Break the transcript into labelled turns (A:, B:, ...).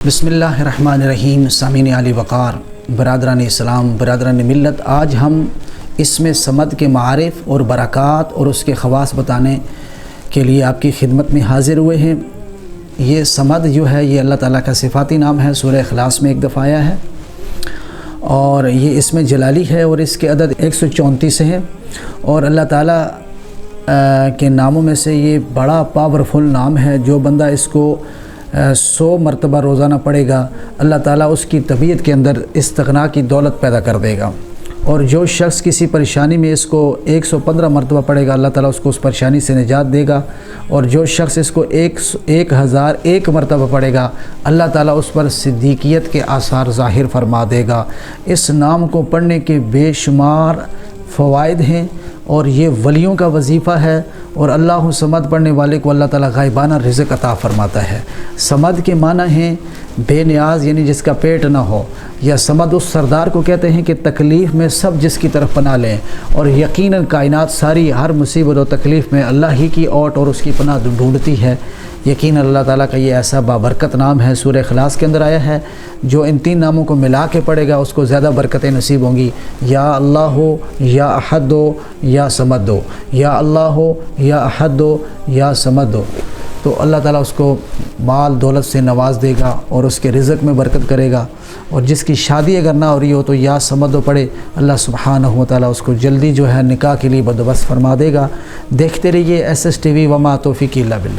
A: بسم اللہ الرحمن الرحیم. سامعین عالی وقار، برادران اسلام، برادران ملت، آج ہم اسم صمد کے معارف اور برکات اور اس کے خواص بتانے کے لیے آپ کی خدمت میں حاضر ہوئے ہیں. یہ صمد جو ہے یہ اللہ تعالیٰ کا صفاتی نام ہے. سورہ اخلاص میں ایک دفعہ آیا ہے اور یہ اسم جلالی ہے اور اس کے عدد 134 ہے. اور اللہ تعالیٰ کے ناموں میں سے یہ بڑا پاورفل نام ہے. جو بندہ اس کو 100 مرتبہ روزانہ پڑھے گا، اللہ تعالیٰ اس کی طبیعت کے اندر استغنا کی دولت پیدا کر دے گا. اور جو شخص کسی پریشانی میں اس کو 115 مرتبہ پڑھے گا، اللہ تعالیٰ اس کو اس پریشانی سے نجات دے گا. اور جو شخص اس کو 1001 مرتبہ پڑھے گا، اللہ تعالیٰ اس پر صدیقیت کے آثار ظاہر فرما دے گا. اس نام کو پڑھنے کے بے شمار فوائد ہیں اور یہ ولیوں کا وظیفہ ہے. اور اللہ صمد پڑھنے والے کو اللہ تعالیٰ غائبانہ رزق عطا فرماتا ہے. صمد کے معنی ہیں بے نیاز، یعنی جس کا پیٹ نہ ہو. یا صمد اس سردار کو کہتے ہیں کہ تکلیف میں سب جس کی طرف پناہ لیں. اور یقیناً کائنات ساری ہر مصیبت و تکلیف میں اللہ ہی کی اوٹ اور اس کی پناہ ڈھونڈتی ہے. یقیناً اللہ تعالیٰ کا یہ ایسا بابرکت نام ہے. سورہ اخلاص کے اندر آیا ہے، جو ان 3 ناموں کو ملا کے پڑھے گا اس کو زیادہ برکتیں نصیب ہوں گی. یا اللہ ہو، یا احد ہو، یا صمد ہو. یا اللہ ہو، یا احد ہو، یا صمد ہو. تو اللہ تعالیٰ اس کو مال دولت سے نواز دے گا اور اس کے رزق میں برکت کرے گا. اور جس کی شادی اگر نہ ہو رہی ہو تو یا صمد ہو پڑھے، اللہ سبحانہ و تعالیٰ اس کو جلدی جو ہے نکاح کے لیے بندوبست فرما دے گا. دیکھتے رہیے SSTV. وما توفیقی الا باللہ.